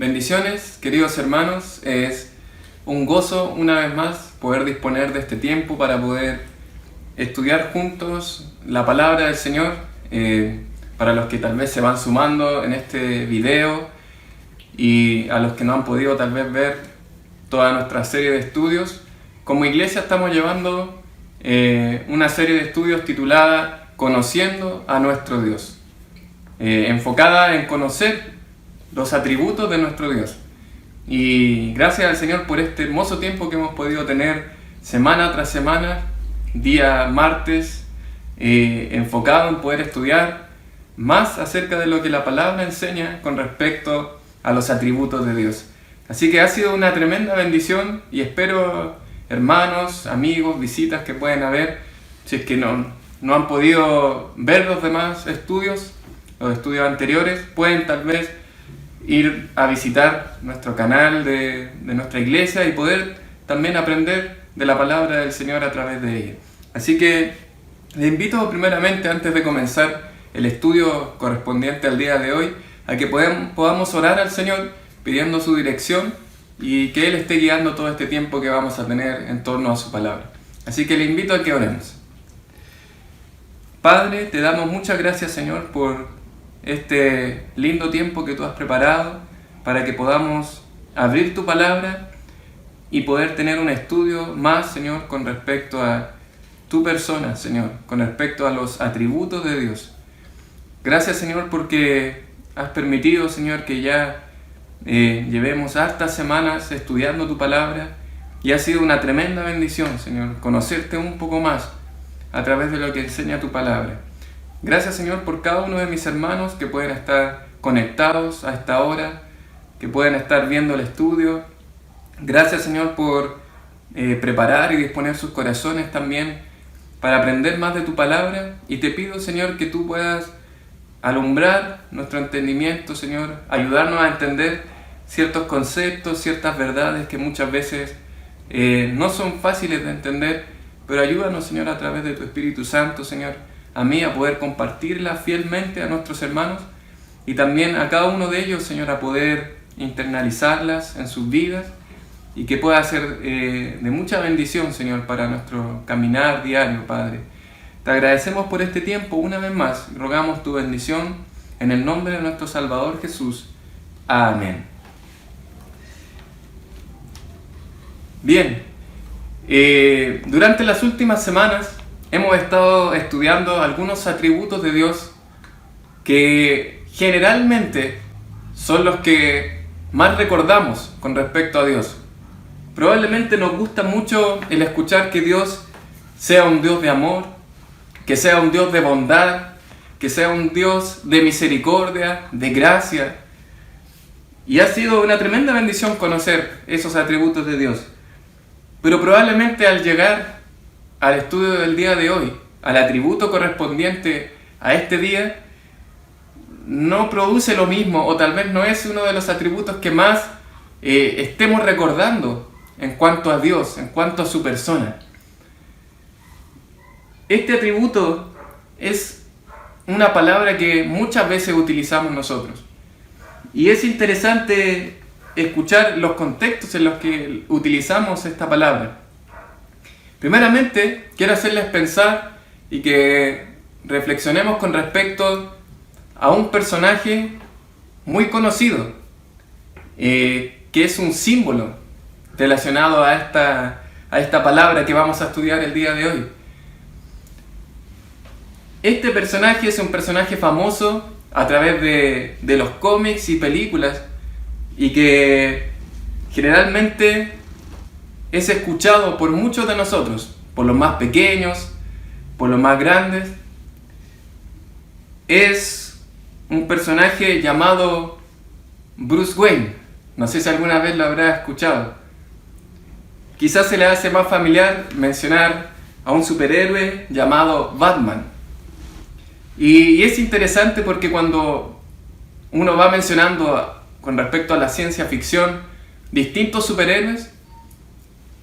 Bendiciones, queridos hermanos. Es un gozo una vez más poder disponer de este tiempo para poder estudiar juntos la palabra del Señor. Para los que tal vez se van sumando en este video y a los que no han podido tal vez ver toda nuestra serie de estudios, como iglesia estamos llevando una serie de estudios titulada Conociendo a nuestro Dios, enfocada en conocer los atributos de nuestro Dios. Y gracias al Señor por este hermoso tiempo que hemos podido tener semana tras semana, día martes, enfocado en poder estudiar más acerca de lo que la palabra enseña con respecto a los atributos de Dios. Así que ha sido una tremenda bendición y espero, hermanos, amigos, visitas que pueden haber, si es que no han podido ver los demás estudios, los estudios anteriores, pueden tal vez ir a visitar nuestro canal de nuestra iglesia y poder también aprender de la palabra del Señor a través de ella. Así que les invito primeramente, antes de comenzar el estudio correspondiente al día de hoy, a que podamos orar al Señor pidiendo su dirección y que Él esté guiando todo este tiempo que vamos a tener en torno a su palabra. Así que les invito a que oremos. Padre, te damos muchas gracias, Señor, por este lindo tiempo que tú has preparado para que podamos abrir tu palabra y poder tener un estudio más, Señor, con respecto a tu persona, Señor, con respecto a los atributos de Dios. Gracias, Señor, porque has permitido, Señor, que ya llevemos hartas semanas estudiando tu palabra y ha sido una tremenda bendición, Señor, conocerte un poco más a través de lo que enseña tu palabra. Gracias, Señor, por cada uno de mis hermanos que pueden estar conectados a esta hora, que pueden estar viendo el estudio. Gracias, Señor, por preparar y disponer sus corazones también para aprender más de tu palabra. Y te pido, Señor, que tú puedas alumbrar nuestro entendimiento, Señor, ayudarnos a entender ciertos conceptos, ciertas verdades que muchas veces no son fáciles de entender, pero ayúdanos, Señor, a través de tu Espíritu Santo, Señor, a mí a poder compartirla fielmente a nuestros hermanos y también a cada uno de ellos, Señor, a poder internalizarlas en sus vidas y que pueda ser de mucha bendición, Señor, para nuestro caminar diario, Padre. Te agradecemos por este tiempo una vez más, rogamos tu bendición en el nombre de nuestro Salvador Jesús. Amén. Bien, durante las últimas semanas hemos estado estudiando algunos atributos de Dios que generalmente son los que más recordamos con respecto a Dios. Probablemente nos gusta mucho el escuchar que Dios sea un Dios de amor, que sea un Dios de bondad, que sea un Dios de misericordia, de gracia. Y ha sido una tremenda bendición conocer esos atributos de Dios. Pero probablemente al llegar al estudio del día de hoy, al atributo correspondiente a este día, no produce lo mismo, o tal vez no es uno de los atributos que más estemos recordando en cuanto a Dios, en cuanto a su persona. Este atributo es una palabra que muchas veces utilizamos nosotros. Y es interesante escuchar los contextos en los que utilizamos esta palabra. Primeramente, quiero hacerles pensar y que reflexionemos con respecto a un personaje muy conocido, que es un símbolo relacionado a esta palabra que vamos a estudiar el día de hoy. Este personaje es un personaje famoso a través de los cómics y películas y que generalmente es escuchado por muchos de nosotros, por los más pequeños, por los más grandes. Es un personaje llamado Bruce Wayne. No sé si alguna vez lo habrá escuchado. Quizás se le hace más familiar mencionar a un superhéroe llamado Batman. Y es interesante porque cuando uno va mencionando con respecto a la ciencia ficción distintos superhéroes,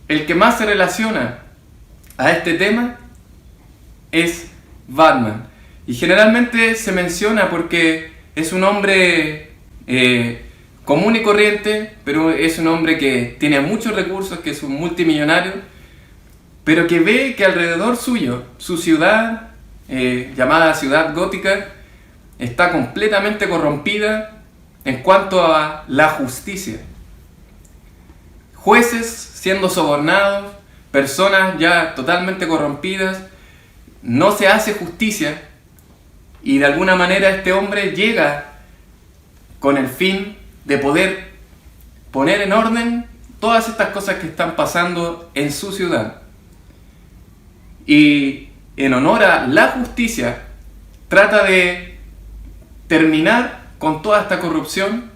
el que más se relaciona a este tema es Batman. Y generalmente se menciona porque es un hombre común y corriente, pero es un hombre que tiene muchos recursos, que es un multimillonario, pero que ve que alrededor suyo, su ciudad, llamada ciudad gótica, está completamente corrompida en cuanto a la justicia. Jueces siendo sobornados, personas ya totalmente corrompidas, no se hace justicia, y de alguna manera este hombre llega con el fin de poder poner en orden todas estas cosas que están pasando en su ciudad. Y en honor a la justicia, trata de terminar con toda esta corrupción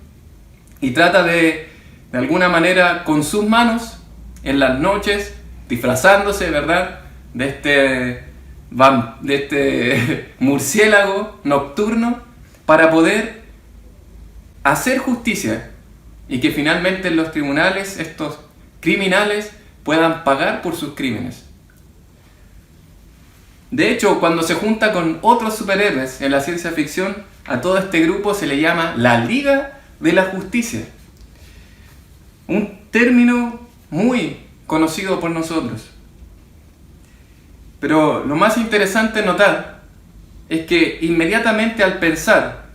y trata de alguna manera, con sus manos, en las noches, disfrazándose, ¿verdad?, de este murciélago nocturno, para poder hacer justicia y que finalmente en los tribunales estos criminales puedan pagar por sus crímenes. De hecho, cuando se junta con otros superhéroes en la ciencia ficción, a todo este grupo se le llama la Liga de la Justicia. Un término muy conocido por nosotros. Pero lo más interesante notar es que inmediatamente al pensar,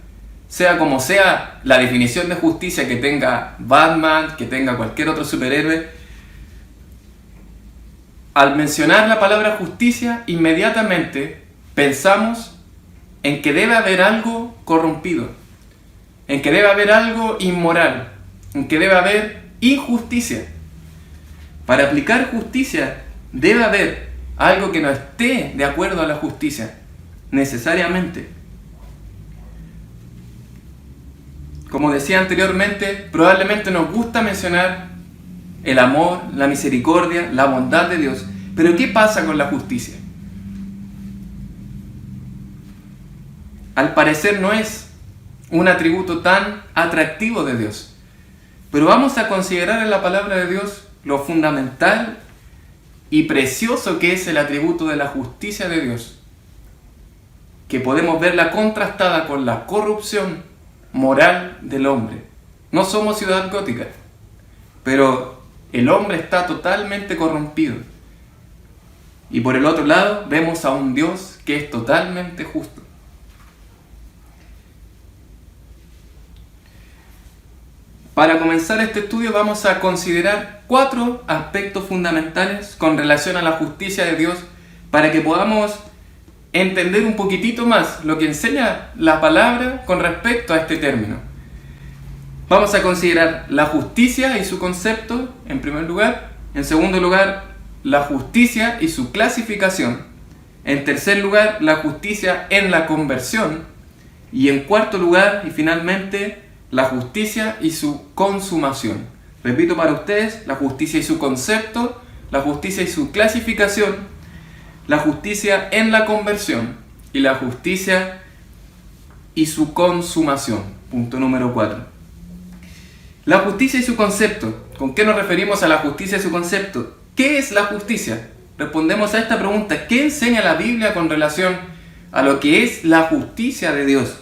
sea como sea la definición de justicia que tenga Batman, que tenga cualquier otro superhéroe, al mencionar la palabra justicia, inmediatamente pensamos en que debe haber algo corrompido, en que debe haber algo inmoral, en que debe haber injusticia. Para aplicar justicia debe haber algo que no esté de acuerdo a la justicia, necesariamente. Como decía anteriormente, probablemente nos gusta mencionar el amor, la misericordia, la bondad de Dios. Pero ¿qué pasa con la justicia? Al parecer no es un atributo tan atractivo de Dios. Pero vamos a considerar en la palabra de Dios lo fundamental y precioso que es el atributo de la justicia de Dios, que podemos verla contrastada con la corrupción moral del hombre. No somos ciudad gótica, pero el hombre está totalmente corrompido. Y por el otro lado vemos a un Dios que es totalmente justo. Para comenzar este estudio vamos a considerar 4 aspectos fundamentales con relación a la justicia de Dios, para que podamos entender un poquitito más lo que enseña la palabra con respecto a este término. Vamos a considerar la justicia y su concepto en primer lugar. En segundo lugar, la justicia y su clasificación. En tercer lugar, la justicia en la conversión. Y en cuarto lugar, y finalmente, la justicia y su consumación. Repito para ustedes: la justicia y su concepto, la justicia y su clasificación, la justicia en la conversión y la justicia y su consumación. Punto número 4. La justicia y su concepto. ¿Con qué nos referimos a la justicia y su concepto? ¿Qué es la justicia? Respondemos a esta pregunta: ¿qué enseña la Biblia con relación a lo que es la justicia de Dios?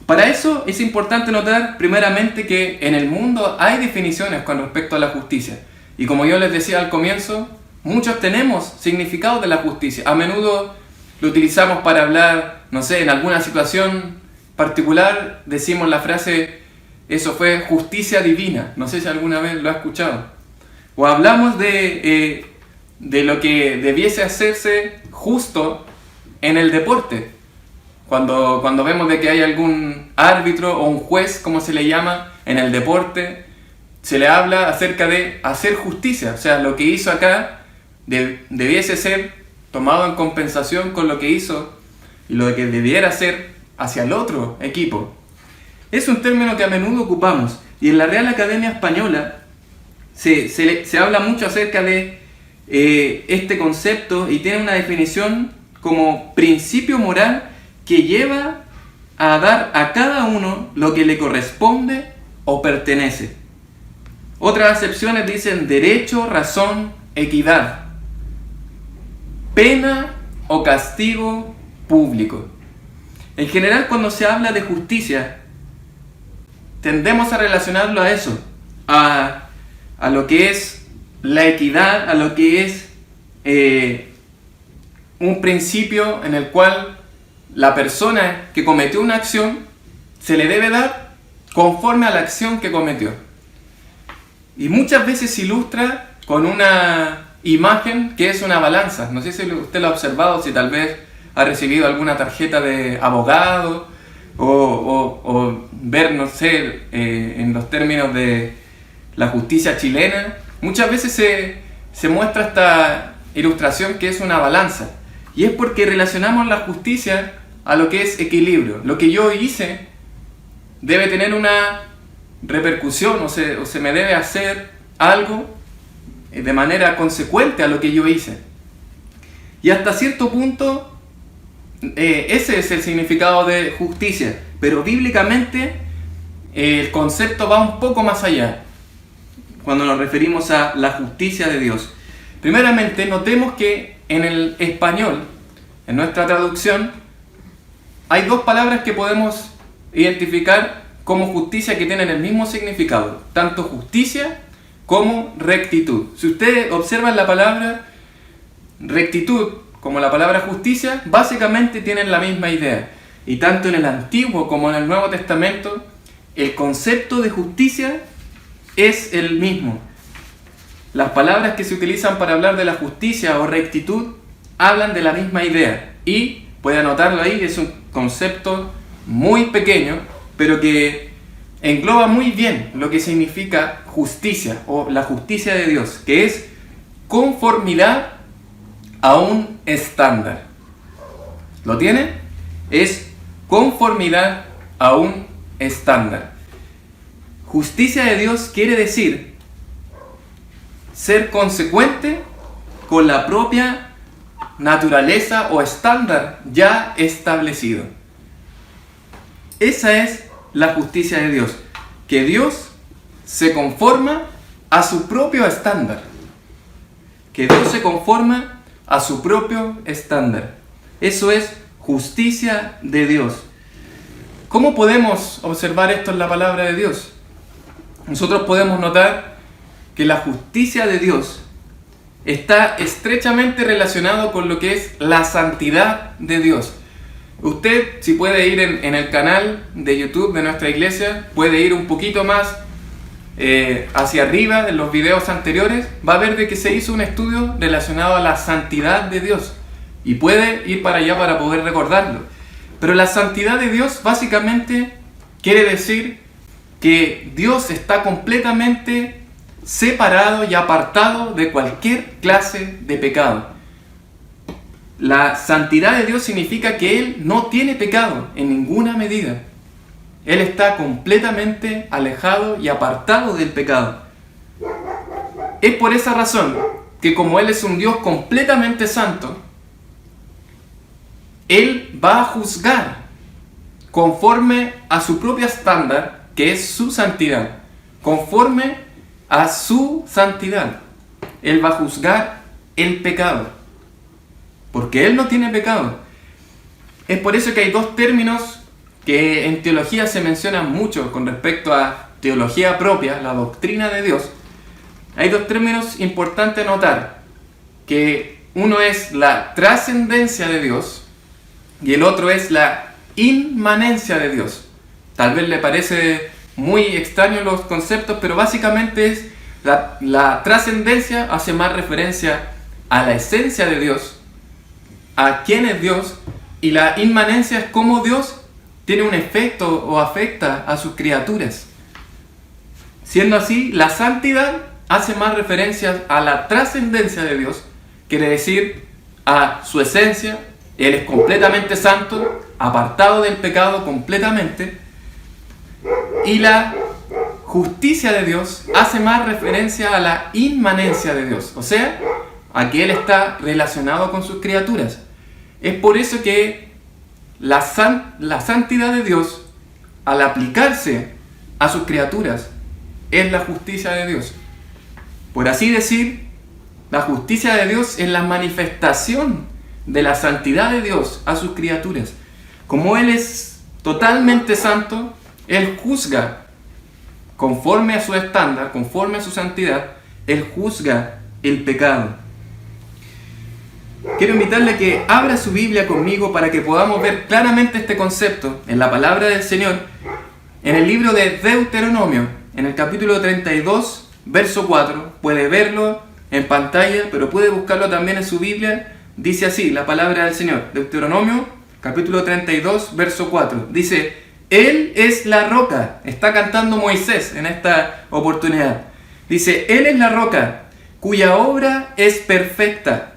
Para eso es importante notar primeramente que en el mundo hay definiciones con respecto a la justicia. Y como yo les decía al comienzo, muchos tenemos significado de la justicia. A menudo lo utilizamos para hablar, no sé, en alguna situación particular, decimos la frase: eso fue justicia divina. No sé si alguna vez lo has escuchado. O hablamos de lo que debiese hacerse justo en el deporte. Cuando vemos de que hay algún árbitro o un juez, como se le llama, en el deporte, se le habla acerca de hacer justicia. O sea, lo que hizo acá debiese ser tomado en compensación con lo que hizo y lo que debiera hacer hacia el otro equipo. Es un término que a menudo ocupamos, y en la Real Academia Española se habla mucho acerca de este concepto, y tiene una definición como principio moral que lleva a dar a cada uno lo que le corresponde o pertenece. Otras acepciones dicen derecho, razón, equidad, pena o castigo público. En general, cuando se habla de justicia, tendemos a relacionarlo a eso, a lo que es la equidad, a lo que es un principio en el cual la persona que cometió una acción se le debe dar conforme a la acción que cometió. Y muchas veces se ilustra con una imagen que es una balanza. No sé si usted lo ha observado, si tal vez ha recibido alguna tarjeta de abogado o ver, no sé, en los términos de la justicia chilena. Muchas veces se muestra esta ilustración que es una balanza. Y es porque relacionamos la justicia a lo que es equilibrio. Lo que yo hice debe tener una repercusión o se me debe hacer algo de manera consecuente a lo que yo hice. Y hasta cierto punto ese es el significado de justicia. Pero bíblicamente el concepto va un poco más allá cuando nos referimos a la justicia de Dios. Primeramente, notemos que en el español, en nuestra traducción, hay dos palabras que podemos identificar como justicia que tienen el mismo significado, tanto justicia como rectitud. Si ustedes observan la palabra rectitud como la palabra justicia, básicamente tienen la misma idea. Y tanto en el Antiguo como en el Nuevo Testamento, el concepto de justicia es el mismo. Las palabras que se utilizan para hablar de la justicia o rectitud hablan de la misma idea. Y, puede anotarlo ahí, es un concepto muy pequeño, pero que engloba muy bien lo que significa justicia o la justicia de Dios, que es conformidad a un estándar. ¿Lo tiene? Es conformidad a un estándar. Justicia de Dios quiere decir ser consecuente con la propia naturaleza o estándar ya establecido. Esa es la justicia de Dios, que Dios se conforma a su propio estándar. Que Dios se conforma a su propio estándar. Eso es justicia de Dios. ¿Cómo podemos observar esto en la palabra de Dios? Nosotros podemos notar que la justicia de Dios está estrechamente relacionado con lo que es la santidad de Dios. Usted, si puede ir en el canal de YouTube de nuestra iglesia, puede ir un poquito más hacia arriba en los videos anteriores, va a ver de que se hizo un estudio relacionado a la santidad de Dios y puede ir para allá para poder recordarlo. Pero la santidad de Dios básicamente quiere decir que Dios está completamente separado y apartado de cualquier clase de pecado. La santidad de Dios significa que Él no tiene pecado en ninguna medida. Él está completamente alejado y apartado del pecado. Es por esa razón que como Él es un Dios completamente santo, Él va a juzgar conforme a su propio estándar, que es su santidad. Conforme a su santidad, Él va a juzgar el pecado, porque Él no tiene pecado. Es por eso que hay dos términos que en teología se mencionan mucho con respecto a teología propia, la doctrina de Dios. Hay dos términos importantes a notar, que uno es la trascendencia de Dios y el otro es la inmanencia de Dios. Tal vez le parece muy extraño los conceptos, pero básicamente es la trascendencia hace más referencia a la esencia de Dios, a quién es Dios, y la inmanencia es cómo Dios tiene un efecto o afecta a sus criaturas. Siendo así, la santidad hace más referencia a la trascendencia de Dios, quiere decir a su esencia. Él es completamente santo, apartado del pecado completamente. Y la justicia de Dios hace más referencia a la inmanencia de Dios, o sea, a que Él está relacionado con sus criaturas. Es por eso que la santidad de Dios, al aplicarse a sus criaturas, es la justicia de Dios. Por así decir, la justicia de Dios es la manifestación de la santidad de Dios a sus criaturas. Como Él es totalmente santo, Él juzga conforme a su estándar, conforme a su santidad, Él juzga el pecado. Quiero invitarle a que abra su Biblia conmigo para que podamos ver claramente este concepto en la palabra del Señor, en el libro de Deuteronomio, en el capítulo 32, verso 4. Puede verlo en pantalla, pero puede buscarlo también en su Biblia. Dice así la palabra del Señor. Deuteronomio, capítulo 32, verso 4. Dice: Él es la roca. Está cantando Moisés en esta oportunidad. Dice: Él es la roca, cuya obra es perfecta,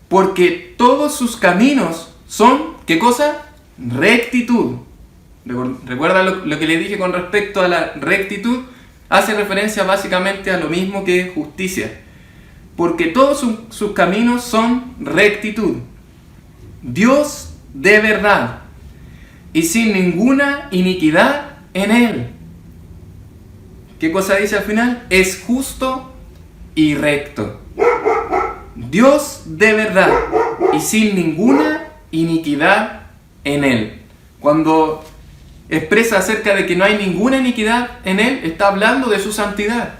porque todos sus caminos son, ¿qué cosa? Rectitud. ¿Recuerda lo que le dije con respecto a la rectitud? Hace referencia básicamente a lo mismo que justicia. Porque todos sus caminos son rectitud. Dios de verdad y sin ninguna iniquidad en Él. ¿Qué cosa dice al final? Es justo y recto. Dios de verdad y sin ninguna iniquidad en Él. Cuando expresa acerca de que no hay ninguna iniquidad en Él, está hablando de su santidad.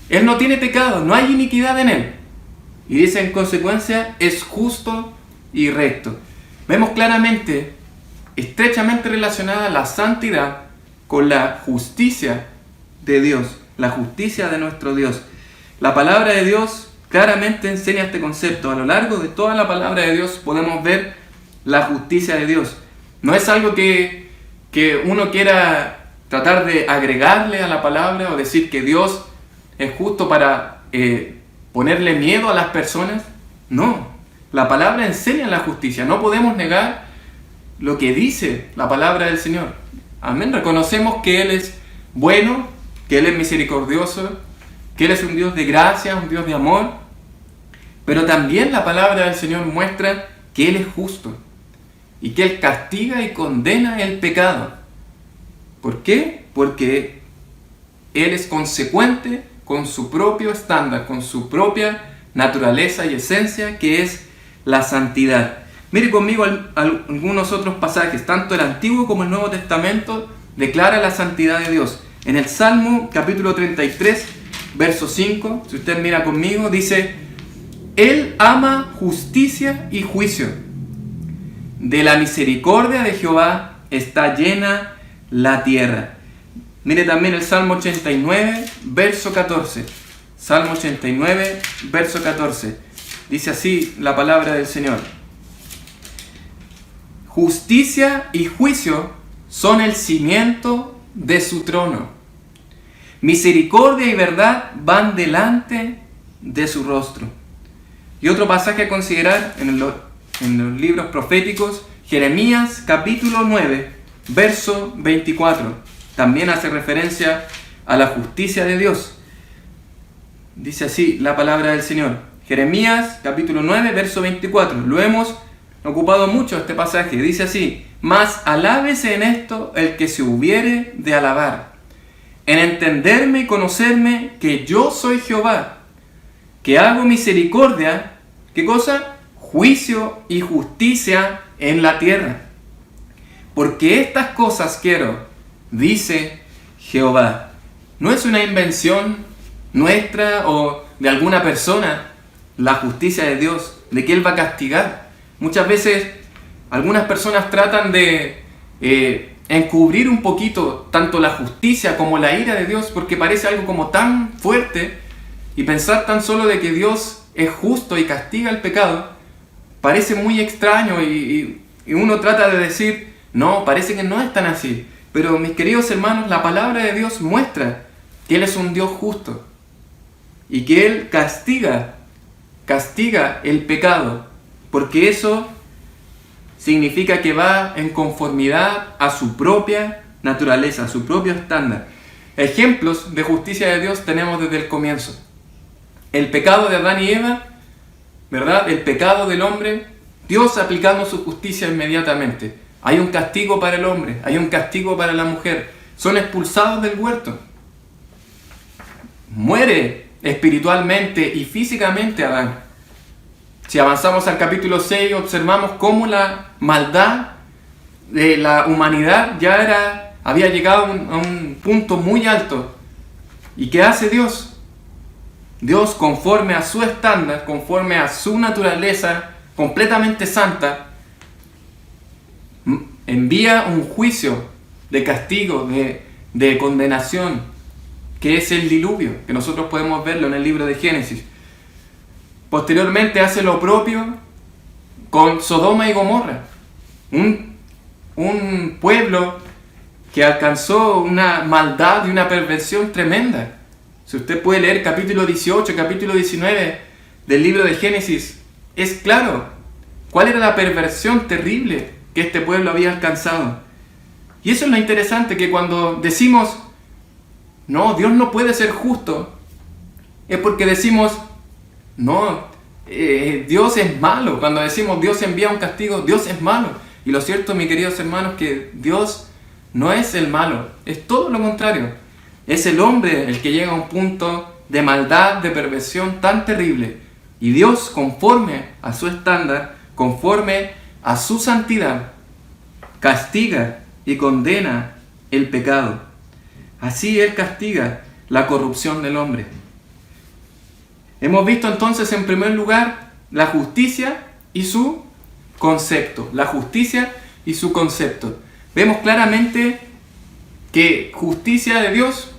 Él no tiene pecado, no hay iniquidad en Él. Y dice en consecuencia, es justo y recto. Vemos claramente, estrechamente relacionada la santidad con la justicia de Dios, la justicia de nuestro Dios. La palabra de Dios claramente enseña este concepto. A lo largo de toda la palabra de Dios podemos ver la justicia de Dios. No es algo que uno quiera tratar de agregarle a la palabra o decir que Dios es justo para ponerle miedo a las personas. No, la palabra enseña la justicia. No podemos negar lo que dice la palabra del Señor. Amén. Reconocemos que Él es bueno, que Él es misericordioso, que Él es un Dios de gracia, un Dios de amor. Pero también la palabra del Señor muestra que Él es justo y que Él castiga y condena el pecado. ¿Por qué? Porque Él es consecuente con su propio estándar, con su propia naturaleza y esencia, que es la santidad. Mire conmigo algunos otros pasajes, tanto el Antiguo como el Nuevo Testamento declara la santidad de Dios. En el Salmo capítulo 33, verso 5, si usted mira conmigo, dice: Él ama justicia y juicio. De la misericordia de Jehová está llena la tierra. Mire también el Salmo 89, verso 14. Salmo 89, verso 14. Dice así la palabra del Señor: Justicia y juicio son el cimiento de su trono. Misericordia y verdad van delante de su rostro. Y otro pasaje a considerar en los libros proféticos, Jeremías capítulo 9, verso 24. También hace referencia a la justicia de Dios. Dice así la palabra del Señor. Jeremías capítulo 9, verso 24. Lo hemos ocupado mucho este pasaje. Dice así: Mas alábese en esto el que se hubiere de alabar, en entenderme y conocerme que yo soy Jehová, que hago misericordia, ¿qué cosa? Juicio y justicia en la tierra. Porque estas cosas quiero, dice Jehová. No es una invención nuestra o de alguna persona la justicia de Dios, de que Él va a castigar. Muchas veces algunas personas tratan de encubrir un poquito tanto la justicia como la ira de Dios, porque parece algo como tan fuerte, y pensar tan solo de que Dios es justo y castiga el pecado parece muy extraño, y uno trata de decir: no, parece que no es tan así. Pero mis queridos hermanos, la palabra de Dios muestra que Él es un Dios justo y que Él castiga el pecado, porque eso significa que va en conformidad a su propia naturaleza, a su propio estándar. Ejemplos de justicia de Dios tenemos desde el comienzo. El pecado de Adán y Eva, ¿verdad? El pecado del hombre, Dios aplicando su justicia inmediatamente. Hay un castigo para el hombre, hay un castigo para la mujer. Son expulsados del huerto. Muere espiritualmente y físicamente Adán. Si avanzamos al capítulo 6, observamos cómo la maldad de la humanidad ya era había llegado a un punto muy alto. ¿Y qué hace Dios? Dios, conforme a su estándar, conforme a su naturaleza completamente santa, envía un juicio de castigo, de condenación, que es el diluvio, que nosotros podemos verlo en el libro de Génesis. Posteriormente hace lo propio con Sodoma y Gomorra, un pueblo que alcanzó una maldad y una perversión tremenda. Si usted puede leer capítulo 18, capítulo 19 del libro de Génesis, es claro cuál era la perversión terrible que este pueblo había alcanzado. Y eso es lo interesante, que cuando decimos, no, Dios no puede ser justo, es porque decimos, no, Dios es malo. Cuando decimos Dios envía un castigo, Dios es malo. Y lo cierto, mis queridos hermanos, que Dios no es el malo, es todo lo contrario. Es el hombre el que llega a un punto de maldad, de perversión tan terrible. Y Dios, conforme a su estándar, conforme a su santidad, castiga y condena el pecado. Así Él castiga la corrupción del hombre. Hemos visto entonces en primer lugar la justicia y su concepto. La justicia y su concepto. Vemos claramente que justicia de Dios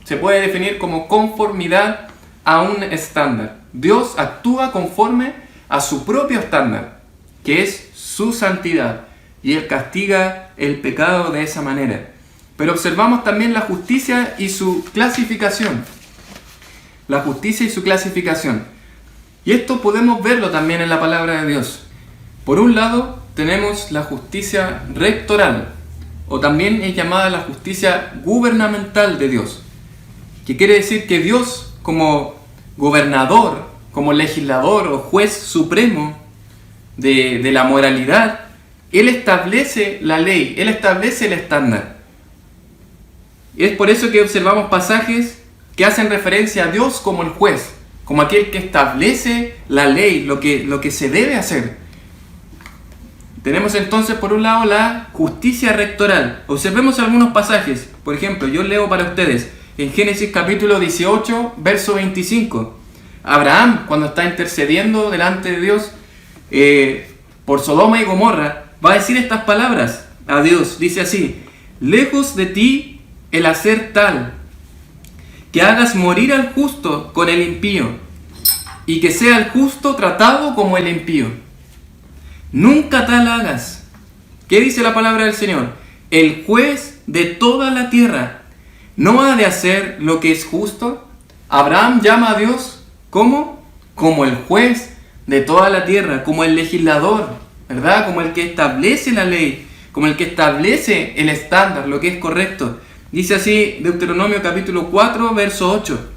se puede definir como conformidad a un estándar. Dios actúa conforme a su propio estándar, que es su santidad, y Él castiga el pecado de esa manera. Pero observamos también la justicia y su clasificación. La justicia y su clasificación. Y esto podemos verlo también en la palabra de Dios. Por un lado, tenemos la justicia rectoral, o también es llamada la justicia gubernamental de Dios, que quiere decir que Dios, como gobernador, como legislador o juez supremo de la moralidad, Él establece la ley, Él establece el estándar. Es por eso que observamos pasajes que hacen referencia a Dios como el juez, como aquel que establece la ley, lo que se debe hacer. Tenemos entonces por un lado la justicia rectoral. Observemos algunos pasajes. Por ejemplo, yo leo para ustedes en Génesis capítulo 18, verso 25. Abraham, cuando está intercediendo delante de Dios por Sodoma y Gomorra, va a decir estas palabras a Dios. Dice así: lejos de ti el hacer tal, que hagas morir al justo con el impío, y que sea el justo tratado como el impío. Nunca tal hagas. ¿Qué dice la palabra del Señor? El juez de toda la tierra no ha de hacer lo que es justo. Abraham llama a Dios ¿cómo? Como el juez de toda la tierra, como el legislador, ¿verdad? Como el que establece la ley, como el que establece el estándar, lo que es correcto. Dice así Deuteronomio capítulo 4, verso 8.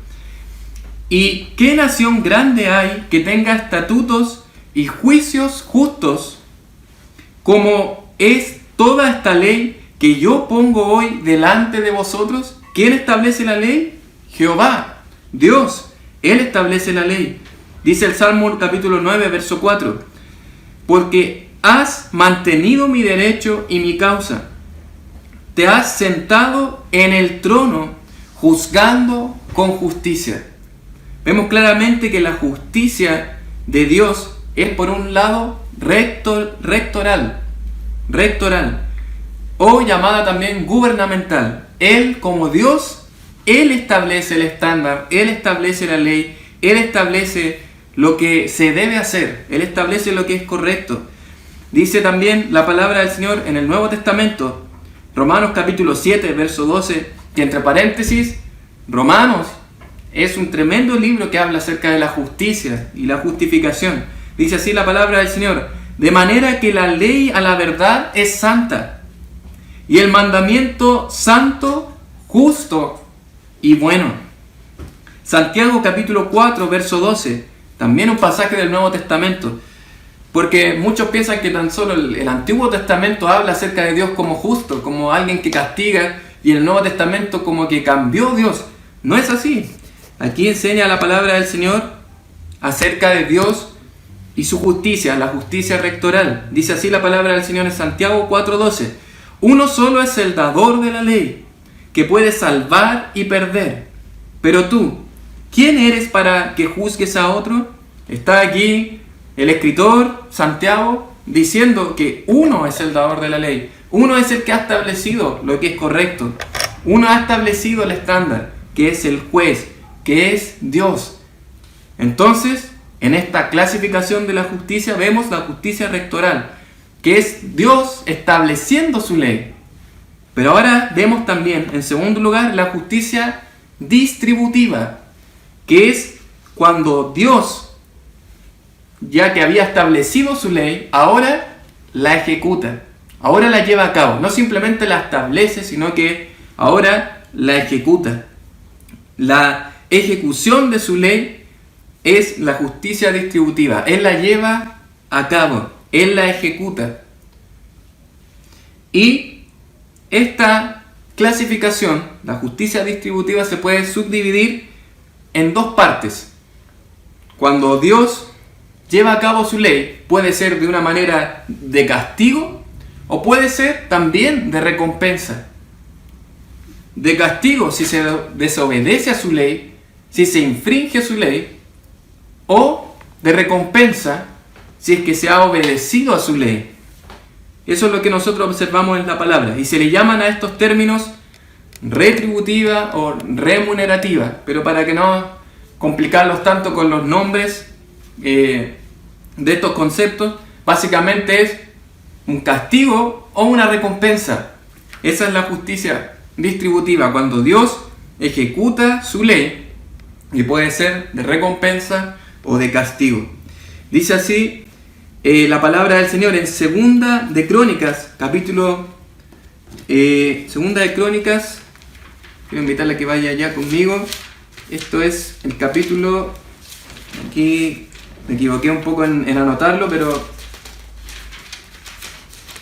¿Y qué nación grande hay que tenga estatutos y juicios justos, como es toda esta ley que yo pongo hoy delante de vosotros? ¿Quién establece la ley? Jehová, Dios, Él establece la ley. Dice el Salmo capítulo 9, verso 4. Porque has mantenido mi derecho y mi causa. Te has sentado en el trono, juzgando con justicia. Vemos claramente que la justicia de Dios es por un lado rectoral, o llamada también gubernamental. Él como Dios, Él establece el estándar, Él establece la ley, Él establece lo que se debe hacer, Él establece lo que es correcto. Dice también la palabra del Señor en el Nuevo Testamento, Romanos capítulo 7, verso 12, que entre paréntesis, Romanos es un tremendo libro que habla acerca de la justicia y la justificación. Dice así la palabra del Señor: de manera que la ley a la verdad es santa, y el mandamiento santo, justo y bueno. Santiago capítulo 4, verso 12, también un pasaje del Nuevo Testamento, porque muchos piensan que tan solo el Antiguo Testamento habla acerca de Dios como justo, como alguien que castiga, y en el Nuevo Testamento como que cambió Dios. No es así. Aquí enseña la palabra del Señor acerca de Dios y su justicia, la justicia rectoral. Dice así la palabra del Señor en Santiago 4:12: Uno solo es el dador de la ley, que puede salvar y perder. Pero tú, ¿quién eres para que juzgues a otro? Está aquí el escritor Santiago diciendo que uno es el dador de la ley. Uno es el que ha establecido lo que es correcto. Uno ha establecido el estándar, que es el juez, que es Dios. Entonces, en esta clasificación de la justicia vemos la justicia rectoral, que es Dios estableciendo su ley. Pero ahora vemos también, en segundo lugar, la justicia distributiva, que es cuando Dios, ya que había establecido su ley, ahora la ejecuta, ahora la lleva a cabo. No simplemente la establece, sino que ahora la ejecuta. La ejecución de su ley es la justicia distributiva. Él la lleva a cabo, Él la ejecuta. Y esta clasificación, la justicia distributiva, se puede subdividir en dos partes. Cuando Dios lleva a cabo su ley, puede ser de una manera de castigo o puede ser también de recompensa. De castigo si se desobedece a su ley, si se infringe su ley, o de recompensa si es que se ha obedecido a su ley. Eso es lo que nosotros observamos en la palabra. Y se le llaman a estos términos retributiva o remunerativa. Pero para que no complicarlos tanto con los nombres de estos conceptos, básicamente es un castigo o una recompensa. Esa es la justicia distributiva, cuando Dios ejecuta su ley, y puede ser de recompensa o de castigo. Dice así la palabra del Señor en Segunda de Crónicas, capítulo Segunda de Crónicas. Quiero invitarle a que vaya allá conmigo. Esto es el capítulo, aquí me equivoqué un poco en anotarlo, pero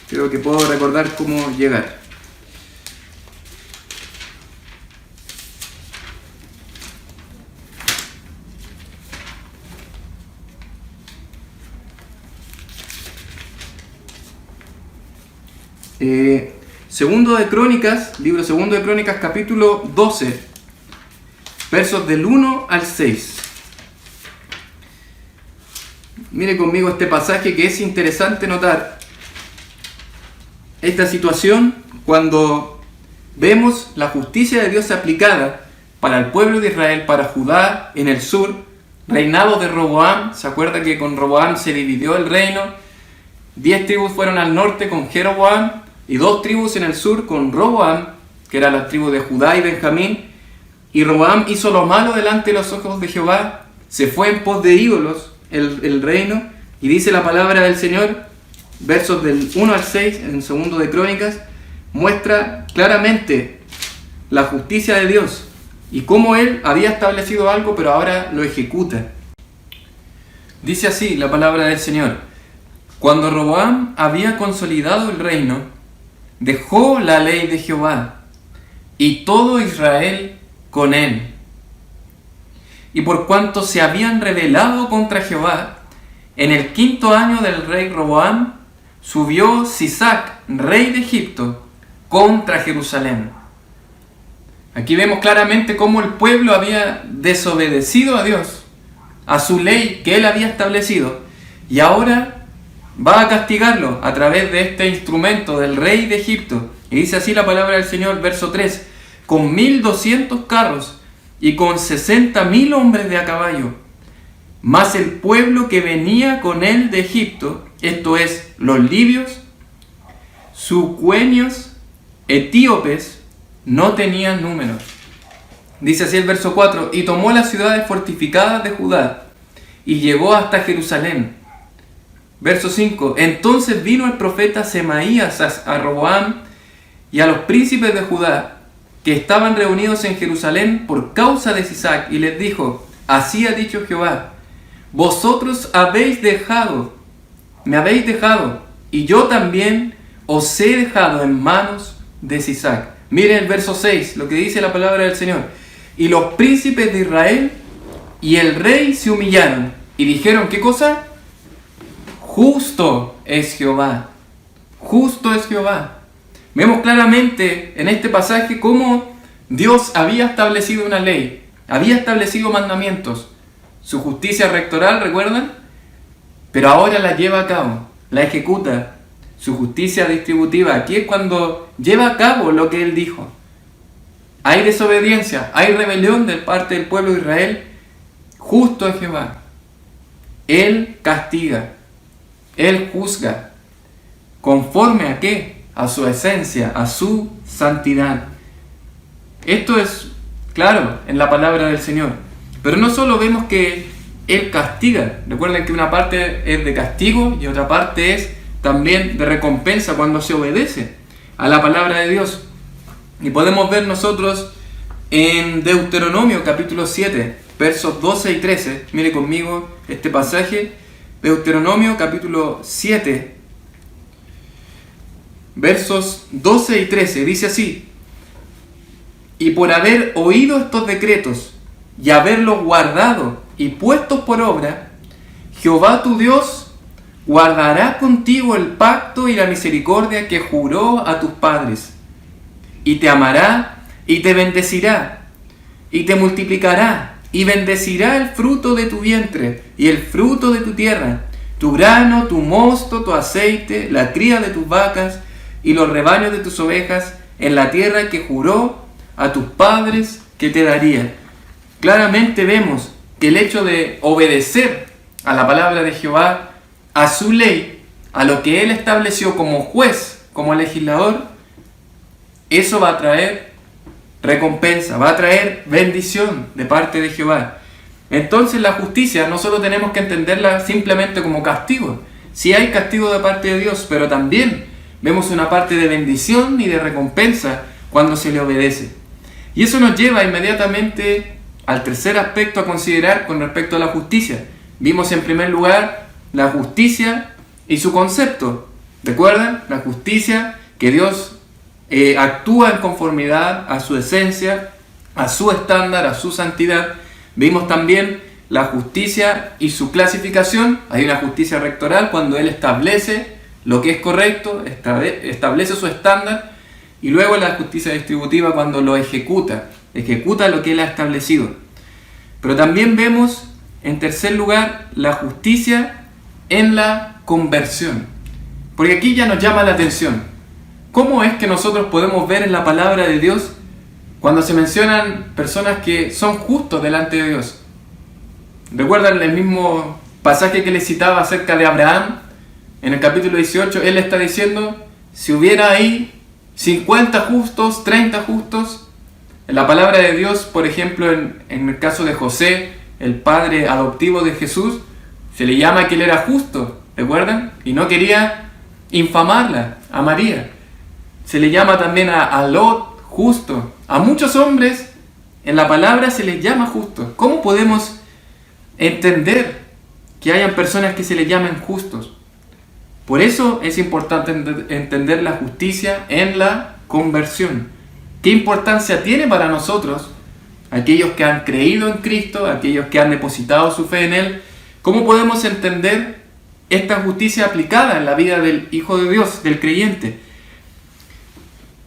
creo que puedo recordar cómo llegar. Segundo de Crónicas, libro Segundo de Crónicas, capítulo 12, versos del 1 al 6. Mire conmigo este pasaje, que es interesante notar esta situación cuando vemos la justicia de Dios aplicada para el pueblo de Israel, para Judá en el sur, reinado de Roboam. ¿Se acuerda que con Roboam se dividió el reino? 10 tribus fueron al norte con Jeroboam y 2 tribus en el sur con Roboam, que eran las tribus de Judá y Benjamín. Y Roboam hizo lo malo delante de los ojos de Jehová, se fue en pos de ídolos el reino, y dice la palabra del Señor, versos del 1 al 6 en Segundo de Crónicas, muestra claramente la justicia de Dios y cómo Él había establecido algo pero ahora lo ejecuta. Dice así la palabra del Señor: cuando Roboam había consolidado el reino, dejó la ley de Jehová y todo Israel con él. Y por cuanto se habían rebelado contra Jehová, en el 5.º año del rey Roboam, subió Sisac, rey de Egipto, contra Jerusalén. Aquí vemos claramente cómo el pueblo había desobedecido a Dios, a su ley que él había establecido, y ahora va a castigarlo a través de este instrumento del rey de Egipto. Y dice así la palabra del Señor, verso 3: con 1.200 carros y con 60.000 hombres de a caballo. Mas el pueblo que venía con él de Egipto, esto es, los libios, sucueños, etíopes, no tenían número. Dice así el verso 4: y tomó las ciudades fortificadas de Judá y llegó hasta Jerusalén. Verso 5: entonces vino el profeta Semaías a Roboam y a los príncipes de Judá, que estaban reunidos en Jerusalén por causa de Sisac, y les dijo: así ha dicho Jehová, vosotros me habéis dejado, y yo también os he dejado en manos de Sisac. Miren el verso 6, lo que dice la palabra del Señor: y los príncipes de Israel y el rey se humillaron y dijeron, ¿qué cosa? Justo es Jehová, justo es Jehová. Vemos claramente en este pasaje cómo Dios había establecido una ley, había establecido mandamientos. Su justicia rectoral, ¿recuerdan? Pero ahora la lleva a cabo, la ejecuta. Su justicia distributiva, aquí es cuando lleva a cabo lo que Él dijo. Hay desobediencia, hay rebelión de parte del pueblo de Israel. Justo es Jehová. Él castiga, Él juzga. ¿Conforme a qué? A su esencia, a su santidad. Esto es claro en la palabra del Señor. Pero no solo vemos que Él castiga. Recuerden que una parte es de castigo y otra parte es también de recompensa cuando se obedece a la palabra de Dios. Y podemos ver nosotros en Deuteronomio capítulo 7, versos 12 y 13. Mire conmigo este pasaje. Deuteronomio capítulo 7, versos 12 y 13. Dice así: y por haber oído estos decretos y haberlos guardado y puestos por obra, Jehová tu Dios guardará contigo el pacto y la misericordia que juró a tus padres, y te amará y te bendecirá, y te multiplicará, y bendecirá el fruto de tu vientre y el fruto de tu tierra, tu grano, tu mosto, tu aceite, la cría de tus vacas y los rebaños de tus ovejas, en la tierra que juró a tus padres que te daría. Claramente vemos que el hecho de obedecer a la palabra de Jehová, a su ley, a lo que Él estableció como juez, como legislador, eso va a traer recompensa, va a traer bendición de parte de Jehová. Entonces la justicia no solo tenemos que entenderla simplemente como castigo. Sí hay castigo de parte de Dios, pero también vemos una parte de bendición y de recompensa cuando se le obedece. Y eso nos lleva inmediatamente al tercer aspecto a considerar con respecto a la justicia. Vimos en primer lugar la justicia y su concepto. ¿Recuerdan? La justicia, que Dios actúa en conformidad a su esencia, a su estándar, a su santidad. Vimos también la justicia y su clasificación. Hay una justicia rectoral cuando Él establece lo que es correcto, establece su estándar, y luego la justicia distributiva cuando lo ejecuta lo que Él ha establecido. Pero también vemos en tercer lugar la justicia en la conversión, porque aquí ya nos llama la atención. ¿Cómo es que nosotros podemos ver en la palabra de Dios cuando se mencionan personas que son justos delante de Dios? ¿Recuerdan el mismo pasaje que les citaba acerca de Abraham? En el capítulo 18, él está diciendo, si hubiera ahí 50 justos, 30 justos. En la palabra de Dios, por ejemplo, en el caso de José, el padre adoptivo de Jesús, se le llama que él era justo, ¿recuerdan? Y no quería infamarla, a María. Se le llama también a Lot justo. A muchos hombres en la palabra se les llama justos. ¿Cómo podemos entender que hayan personas que se les llamen justos? Por eso es importante entender la justicia en la conversión. ¿Qué importancia tiene para nosotros, aquellos que han creído en Cristo, aquellos que han depositado su fe en Él? ¿Cómo podemos entender esta justicia aplicada en la vida del Hijo de Dios, del creyente?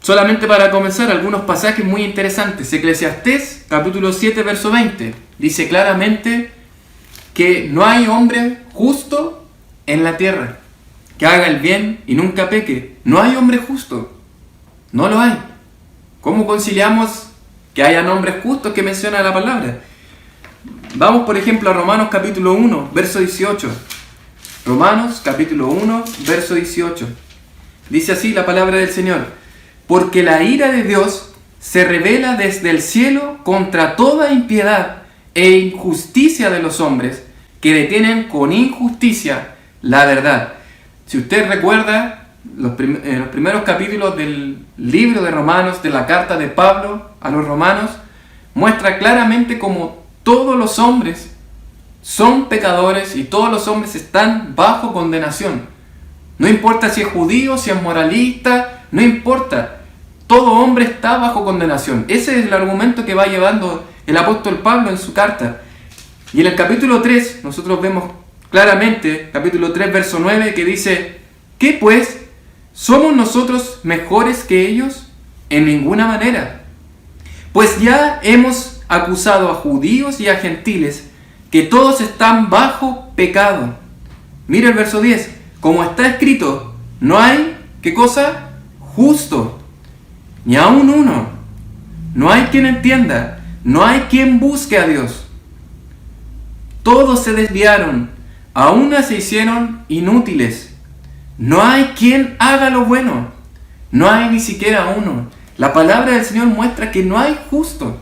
Solamente para comenzar, algunos pasajes muy interesantes. Eclesiastés, capítulo 7, verso 20, dice claramente que no hay hombre justo en la tierra, que haga el bien y nunca peque. No hay hombre justo, no lo hay. ¿Cómo conciliamos que hayan hombres justos que menciona la palabra? Vamos, por ejemplo, a Romanos capítulo 1, verso 18. Romanos capítulo 1, verso 18. Dice así la palabra del Señor: porque la ira de Dios se revela desde el cielo contra toda impiedad e injusticia de los hombres que detienen con injusticia la verdad. Si usted recuerda los primeros capítulos del libro de Romanos, de la carta de Pablo a los romanos, muestra claramente cómo todos los hombres son pecadores y todos los hombres están bajo condenación. No importa si es judío, si es moralista, no importa. Todo hombre está bajo condenación. Ese es el argumento que va llevando el apóstol Pablo en su carta. Y en el capítulo 3 nosotros vemos claramente, capítulo 3, verso 9, que dice: ¿qué pues? ¿somos nosotros mejores que ellos? En ninguna manera. Pues ya hemos acusado a judíos y a gentiles que todos están bajo pecado. Mira el verso 10. Como está escrito, no hay, ¿qué cosa? Justo. Ni aun uno. No hay quien entienda. No hay quien busque a Dios. Todos se desviaron. A una se hicieron inútiles. No hay quien haga lo bueno. No hay ni siquiera uno. La palabra del Señor muestra que no hay justo.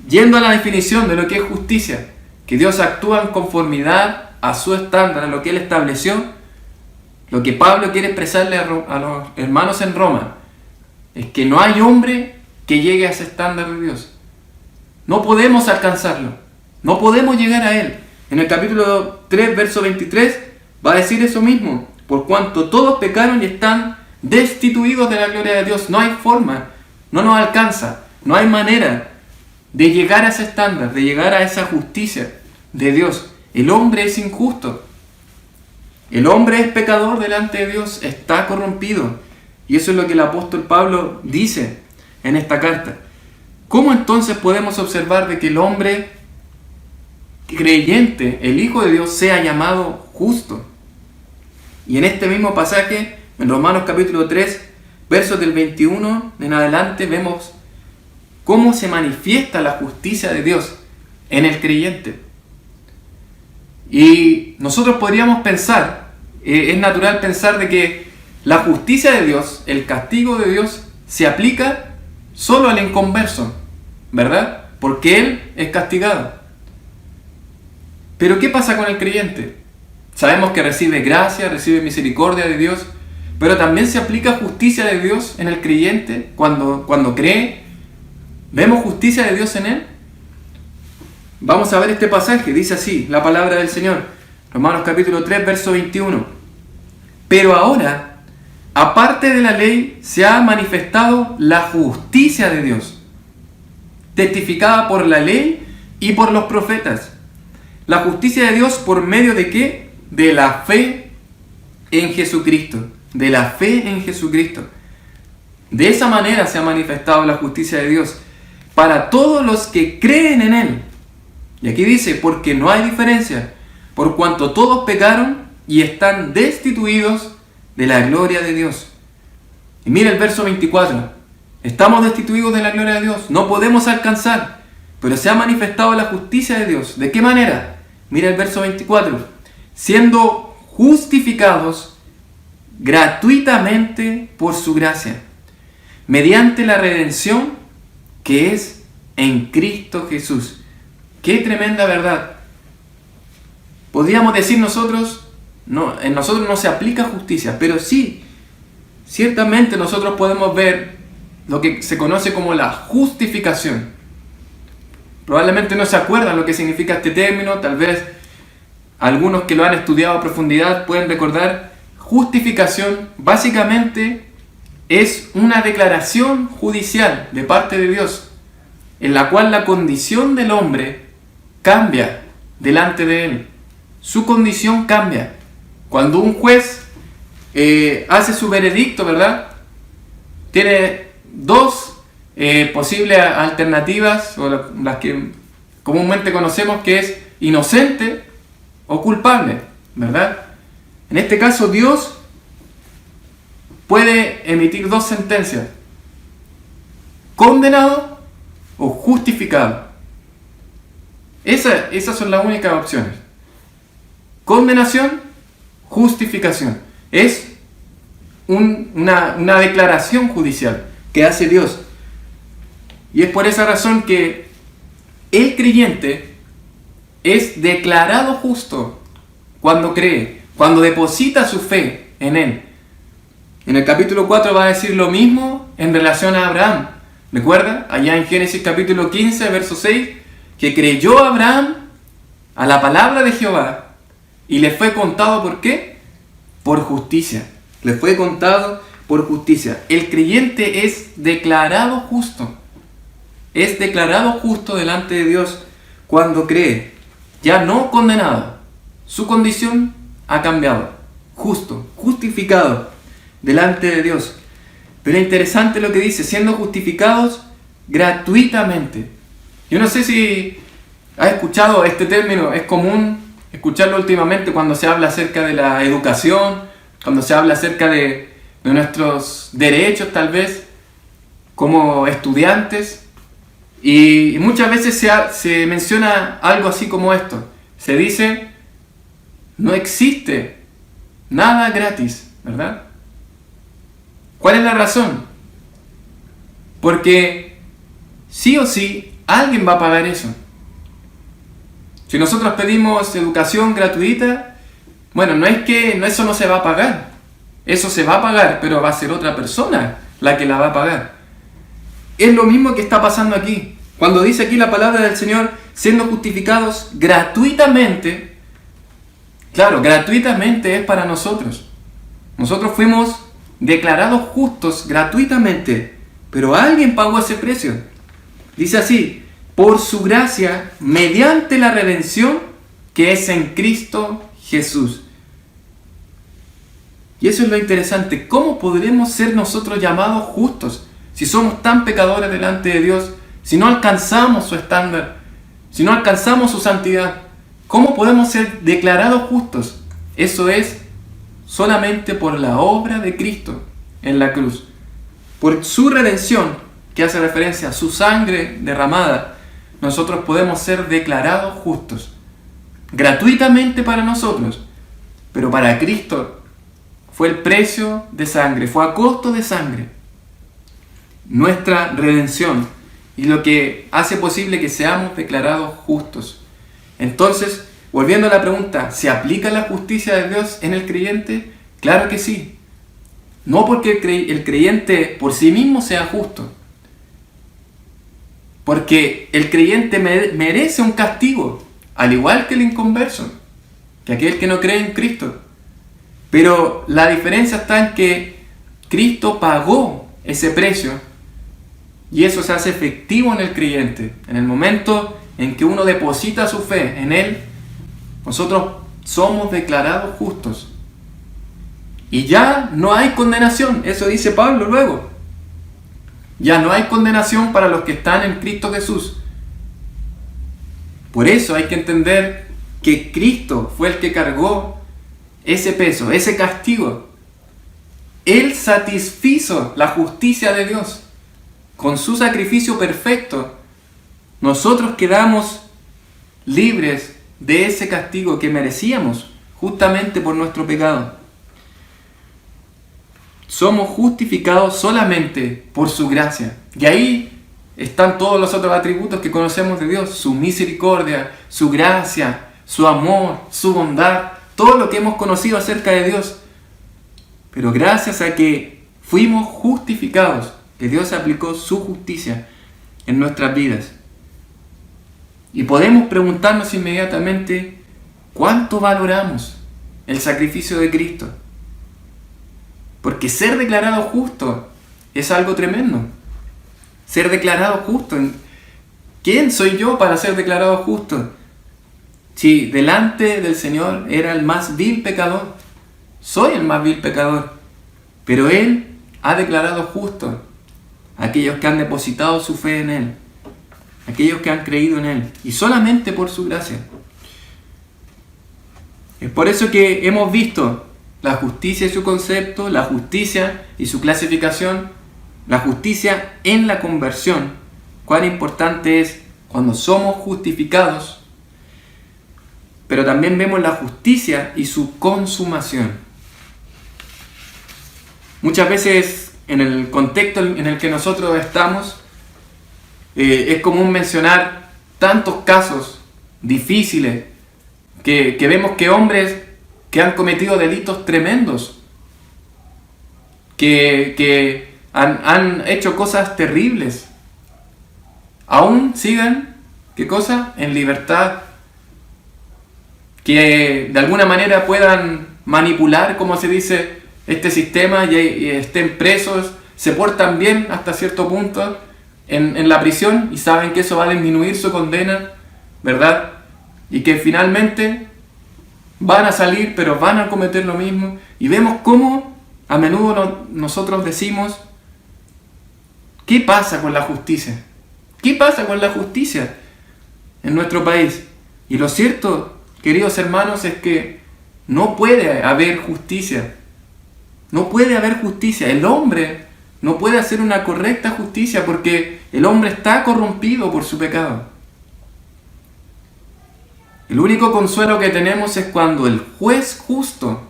Yendo a la definición de lo que es justicia, que Dios actúa en conformidad a su estándar, a lo que Él estableció, lo que Pablo quiere expresarle a los hermanos en Roma, es que no hay hombre que llegue a ese estándar de Dios. No podemos alcanzarlo, no podemos llegar a Él. En el capítulo 3, verso 23, va a decir eso mismo, por cuanto todos pecaron y están destituidos de la gloria de Dios. No hay forma, no nos alcanza, no hay manera de llegar a ese estándar, de llegar a esa justicia de Dios. El hombre es injusto, el hombre es pecador delante de Dios, está corrompido, y eso es lo que el apóstol Pablo dice en esta carta. ¿Cómo entonces podemos observar de que el hombre creyente, el Hijo de Dios, sea llamado justo? Y en este mismo pasaje, en Romanos capítulo 3, versos del 21 en adelante, vemos cómo se manifiesta la justicia de Dios en el creyente. Y nosotros podríamos pensar, es natural pensar de que la justicia de Dios, el castigo de Dios, se aplica solo al inconverso, ¿verdad? Porque él es castigado. Pero ¿qué pasa con el creyente? Sabemos que recibe gracia, recibe misericordia de Dios, pero también se aplica justicia de Dios en el creyente cuando cree. ¿Vemos justicia de Dios en él? Vamos a ver este pasaje, dice así la palabra del Señor, Romanos capítulo 3, verso 21. Pero ahora, aparte de la ley, se ha manifestado la justicia de Dios, testificada por la ley y por los profetas. La justicia de Dios por medio de ¿qué? De la fe en Jesucristo. De la fe en Jesucristo. De esa manera se ha manifestado la justicia de Dios para todos los que creen en Él. Y aquí dice, porque no hay diferencia, por cuanto todos pecaron y están destituidos de la gloria de Dios. Y mira el verso 24. Estamos destituidos de la gloria de Dios, no podemos alcanzar, pero se ha manifestado la justicia de Dios. ¿De qué manera? Mira el verso 24. Siendo justificados gratuitamente por su gracia, mediante la redención que es en Cristo Jesús. ¡Qué tremenda verdad! Podríamos decir nosotros, no, en nosotros no se aplica justicia, pero sí, ciertamente nosotros podemos ver lo que se conoce como la justificación. Probablemente no se acuerdan lo que significa este término, tal vez algunos que lo han estudiado a profundidad pueden recordar. Justificación básicamente es una declaración judicial de parte de Dios, en la cual la condición del hombre cambia delante de él. Su condición cambia. Cuando un juez hace su veredicto, ¿verdad? Tiene dos posibles alternativas, o las que comúnmente conocemos, que es inocente o culpable, ¿verdad? En este caso, Dios puede emitir dos sentencias: condenado o justificado. Esas son las únicas opciones. Condenación, justificación. Es una declaración judicial que hace Dios. Y es por esa razón que el creyente es declarado justo cuando cree, cuando deposita su fe en Él. En el capítulo 4 va a decir lo mismo en relación a Abraham. ¿Recuerda? Allá en Génesis capítulo 15, verso 6, que creyó Abraham a la palabra de Jehová y le fue contado, ¿por qué? Por justicia. Le fue contado por justicia. El creyente es declarado justo. Es declarado justo delante de Dios cuando cree. Ya no condenado. Su condición ha cambiado. Justo, justificado delante de Dios. Pero es interesante lo que dice, siendo justificados gratuitamente. Yo no sé si has escuchado este término, es común escucharlo últimamente cuando se habla acerca de la educación, cuando se habla acerca de nuestros derechos tal vez, como estudiantes. Y muchas veces se menciona algo así como esto. Se dice, no existe nada gratis, ¿verdad? ¿Cuál es la razón? Porque sí o sí alguien va a pagar eso. Si nosotros pedimos educación gratuita, bueno, eso no se va a pagar. Eso se va a pagar, pero va a ser otra persona la que la va a pagar. Es lo mismo que está pasando aquí. Cuando dice aquí la palabra del Señor, siendo justificados gratuitamente, claro, gratuitamente es para nosotros. Nosotros fuimos declarados justos gratuitamente, pero alguien pagó ese precio. Dice así, por su gracia, mediante la redención que es en Cristo Jesús. Y eso es lo interesante. ¿Cómo podremos ser nosotros llamados justos si somos tan pecadores delante de Dios? Si no alcanzamos su estándar, si no alcanzamos su santidad, ¿cómo podemos ser declarados justos? Eso es solamente por la obra de Cristo en la cruz. Por su redención, que hace referencia a su sangre derramada, nosotros podemos ser declarados justos. Gratuitamente para nosotros, pero para Cristo fue el precio de sangre, fue a costo de sangre. Nuestra redención y lo que hace posible que seamos declarados justos. Entonces, volviendo a la pregunta, ¿se aplica la justicia de Dios en el creyente? Claro que sí. No porque el creyente por sí mismo sea justo, porque el creyente merece un castigo, al igual que el inconverso, que aquel que no cree en Cristo. Pero la diferencia está en que Cristo pagó ese precio y eso se hace efectivo en el creyente. En el momento en que uno deposita su fe en Él, nosotros somos declarados justos. Y ya no hay condenación, eso dice Pablo luego. Ya no hay condenación para los que están en Cristo Jesús. Por eso hay que entender que Cristo fue el que cargó ese peso, ese castigo. Él satisfizo la justicia de Dios. Con su sacrificio perfecto, nosotros quedamos libres de ese castigo que merecíamos justamente por nuestro pecado. Somos justificados solamente por su gracia. Y ahí están todos los otros atributos que conocemos de Dios. Su misericordia, su gracia, su amor, su bondad. Todo lo que hemos conocido acerca de Dios. Pero gracias a que fuimos justificados, que Dios aplicó su justicia en nuestras vidas. Y podemos preguntarnos inmediatamente, ¿cuánto valoramos el sacrificio de Cristo? Porque ser declarado justo es algo tremendo. Ser declarado justo. ¿Quién soy yo para ser declarado justo? Si delante del Señor era el más vil pecador, soy el más vil pecador. Pero Él ha declarado justo a aquellos que han depositado su fe en Él, aquellos que han creído en Él, y solamente por su gracia. Es por eso que hemos visto la justicia y su concepto, la justicia y su clasificación, la justicia en la conversión, cuán importante es cuando somos justificados, pero también vemos la justicia y su consumación. Muchas veces en el contexto en el que nosotros estamos, es común mencionar tantos casos difíciles que vemos que hombres que han cometido delitos tremendos, que han hecho cosas terribles, aún sigan, ¿qué cosa? En libertad, que de alguna manera puedan manipular, como se dice, este sistema y estén presos, se portan bien hasta cierto punto en la prisión y saben que eso va a disminuir su condena, ¿verdad? Y que finalmente van a salir, pero van a cometer lo mismo. Y vemos cómo a menudo nosotros decimos, ¿qué pasa con la justicia? ¿Qué pasa con la justicia en nuestro país? Y lo cierto, queridos hermanos, es que no puede haber justicia. No puede haber justicia. El hombre no puede hacer una correcta justicia porque el hombre está corrompido por su pecado. El único consuelo que tenemos es cuando el juez justo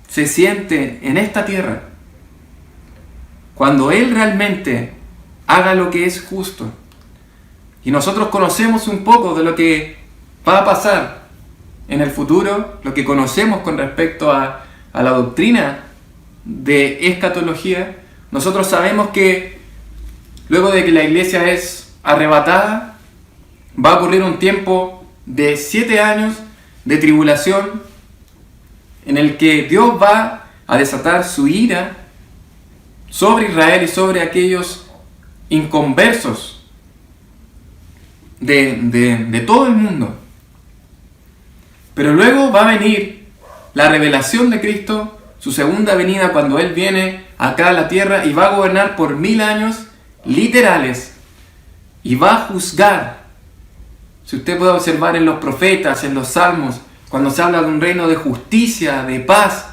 se siente en esta tierra. Cuando Él realmente haga lo que es justo. Y nosotros conocemos un poco de lo que va a pasar en el futuro, lo que conocemos con respecto a la doctrina de escatología. Nosotros sabemos que luego de que la iglesia es arrebatada, va a ocurrir un tiempo de 7 años de tribulación en el que Dios va a desatar su ira sobre Israel y sobre aquellos inconversos de todo el mundo. Pero luego va a venir la revelación de Cristo, su segunda venida, cuando Él viene acá a la tierra y va a gobernar por 1000 años literales y va a juzgar. Si usted puede observar en los profetas, en los salmos, cuando se habla de un reino de justicia, de paz,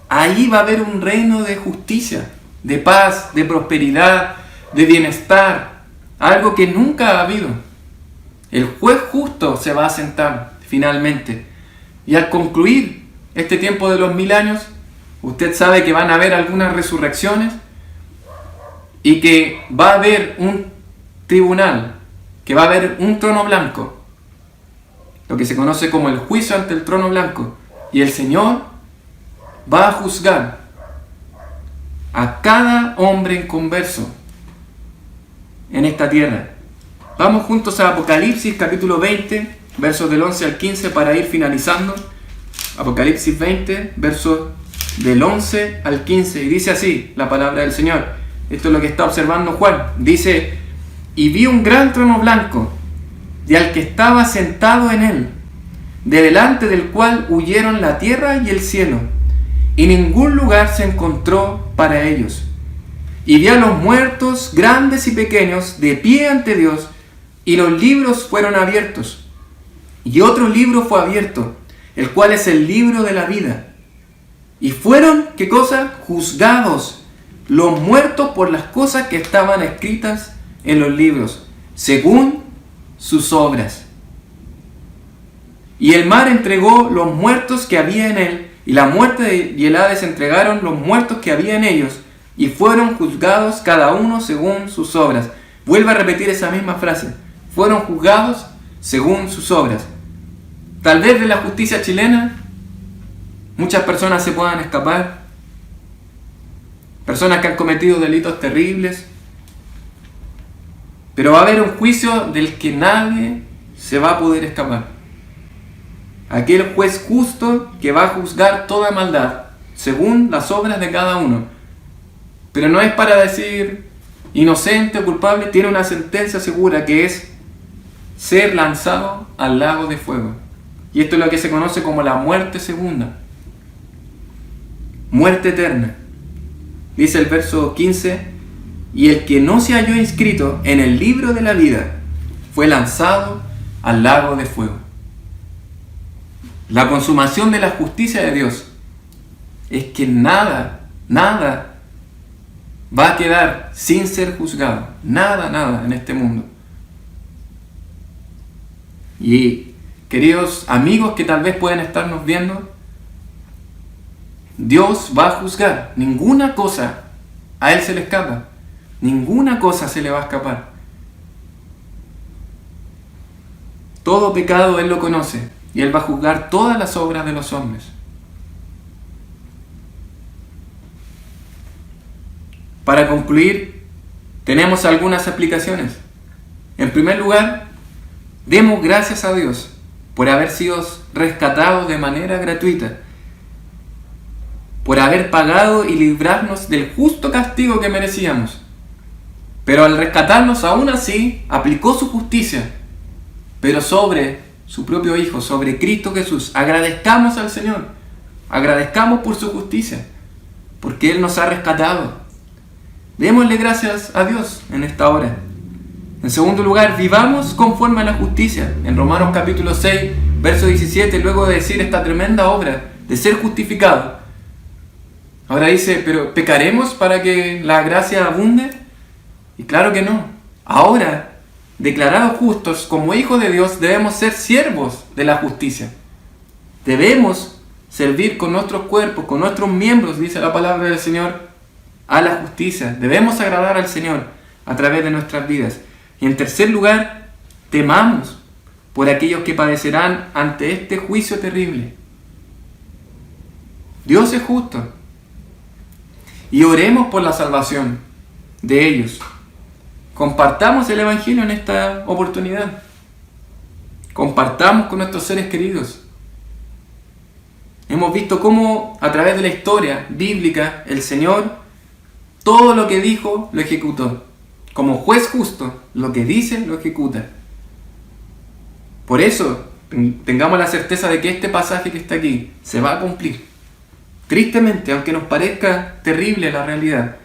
ahí va a haber un reino de justicia, de paz, de prosperidad, de bienestar, algo que nunca ha habido. El juez justo se va a sentar finalmente. Y al concluir este tiempo de los 1000 años, usted sabe que van a haber algunas resurrecciones y que va a haber un tribunal, que va a haber un trono blanco, lo que se conoce como el juicio ante el trono blanco. Y el Señor va a juzgar a cada hombre inconverso en esta tierra. Vamos juntos a Apocalipsis capítulo 20, versos del 11 al 15 para ir finalizando. Apocalipsis 20, versos del 11 al 15. Y dice así la palabra del Señor. Esto es lo que está observando Juan. Dice: y vi un gran trono blanco, y al que estaba sentado en él, de delante del cual huyeron la tierra y el cielo, y ningún lugar se encontró para ellos. Y vi a los muertos, grandes y pequeños, de pie ante Dios, y los libros fueron abiertos. Y otro libro fue abierto, el cual es el libro de la vida. Y fueron, ¿qué cosa? Juzgados los muertos por las cosas que estaban escritas en los libros, según sus obras. Y el mar entregó los muertos que había en él, y la muerte y el Hades entregaron los muertos que había en ellos, y fueron juzgados cada uno según sus obras. Vuelvo a repetir esa misma frase: fueron juzgados según sus obras. Tal vez de la justicia chilena muchas personas se puedan escapar, personas que han cometido delitos terribles, pero va a haber un juicio del que nadie se va a poder escapar. Aquel juez justo que va a juzgar toda maldad según las obras de cada uno. Pero no es para decir inocente o culpable, tiene una sentencia segura, que es ser lanzado al lago de fuego. Y esto es lo que se conoce como la muerte segunda, muerte eterna. Dice el verso 15: y el que no se halló inscrito en el libro de la vida fue lanzado al lago de fuego. La consumación de la justicia de Dios es que nada va a quedar sin ser juzgado. Nada en este mundo. Y queridos amigos que tal vez pueden estarnos viendo, Dios va a juzgar. Ninguna cosa a Él se le escapa. Ninguna cosa se le va a escapar. Todo pecado Él lo conoce, y Él va a juzgar todas las obras de los hombres. Para concluir, tenemos algunas aplicaciones. En primer lugar, demos gracias a Dios por haber sido rescatados de manera gratuita, por haber pagado y librarnos del justo castigo que merecíamos. Pero al rescatarnos, aún así, aplicó su justicia, pero sobre su propio Hijo, sobre Cristo Jesús. Agradezcamos al Señor, agradezcamos por su justicia. porque Él nos ha rescatado. Démosle gracias a Dios en esta hora. En segundo lugar, vivamos conforme a la justicia. En Romanos capítulo 6, verso 17, luego de decir esta tremenda obra de ser justificado, ahora dice, ¿pero pecaremos para que la gracia abunde? Y claro que no. Ahora, declarados justos como hijos de Dios, debemos ser siervos de la justicia. Debemos servir con nuestros cuerpos, con nuestros miembros, dice la palabra del Señor, a la justicia. Debemos agradar al Señor a través de nuestras vidas. Y en tercer lugar, temamos por aquellos que padecerán ante este juicio terrible. Dios es justo. Y oremos por la salvación de ellos. Compartamos el Evangelio en esta oportunidad. Compartamos con nuestros seres queridos. Hemos visto cómo a través de la historia bíblica el Señor todo lo que dijo lo ejecutó. Como juez justo, lo que dice lo ejecuta. Por eso tengamos la certeza de que este pasaje que está aquí se va a cumplir. Tristemente, aunque nos parezca terrible la realidad,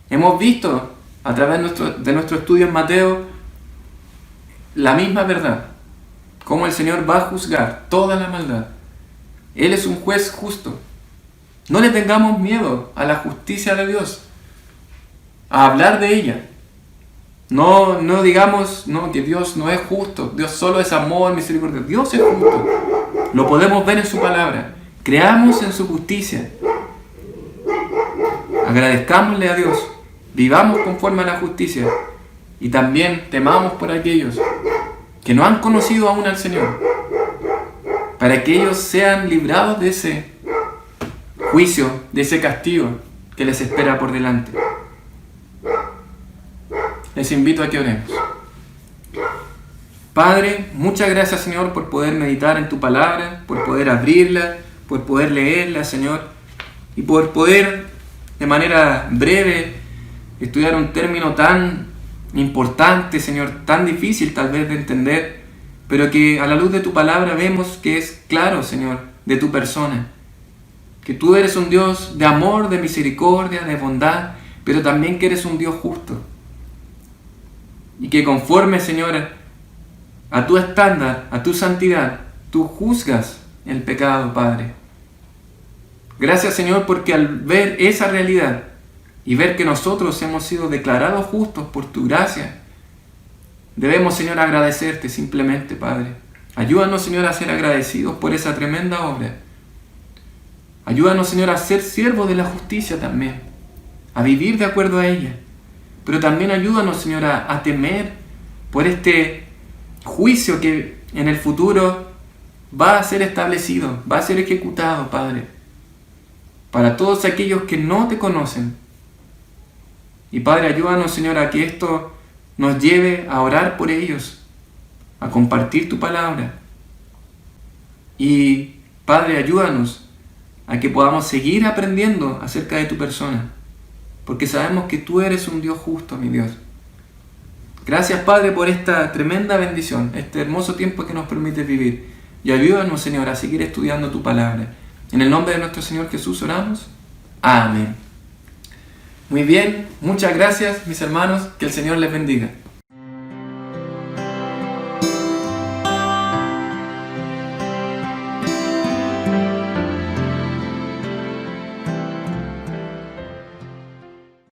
hemos visto a través de nuestro estudio en Mateo la misma verdad. Cómo el Señor va a juzgar toda la maldad. Él es un juez justo. No le tengamos miedo a la justicia de Dios, a hablar de ella. No digamos que Dios no es justo. Dios solo es amor, misericordia. Dios es justo. Lo podemos ver en su palabra. Creamos en su justicia. Agradezcámosle a Dios. Vivamos conforme a la justicia. Y también temamos por aquellos que no han conocido aún al Señor, para que ellos sean librados de ese juicio, de ese castigo que les espera por delante. Les invito a que oremos. Padre, muchas gracias, Señor, por poder meditar en tu palabra, por poder abrirla, por poder leerla, Señor, y por poder de manera breve estudiar un término tan importante, Señor, tan difícil tal vez de entender, pero que a la luz de tu palabra vemos que es claro, Señor, de tu persona. Que tú eres un Dios de amor, de misericordia, de bondad, pero también que eres un Dios justo. Y que conforme, Señor, a tu estándar, a tu santidad, tú juzgas el pecado, Padre. Gracias, Señor, porque al ver esa realidad y ver que nosotros hemos sido declarados justos por tu gracia, debemos, Señor, agradecerte simplemente, Padre. Ayúdanos, Señor, a ser agradecidos por esa tremenda obra. Ayúdanos, Señor, a ser siervos de la justicia también, a vivir de acuerdo a ella. Pero también ayúdanos, Señor, a temer por este juicio que en el futuro va a ser establecido, va a ser ejecutado, Padre, para todos aquellos que no te conocen. Y Padre, ayúdanos, Señor, a que esto nos lleve a orar por ellos, a compartir tu palabra. Y Padre, ayúdanos a que podamos seguir aprendiendo acerca de tu persona, porque sabemos que tú eres un Dios justo, mi Dios. Gracias, Padre, por esta tremenda bendición, este hermoso tiempo que nos permite vivir. Y ayúdanos, Señor, a seguir estudiando tu palabra. En el nombre de nuestro Señor Jesús oramos. Amén. Muy bien, muchas gracias, mis hermanos. Que el Señor les bendiga.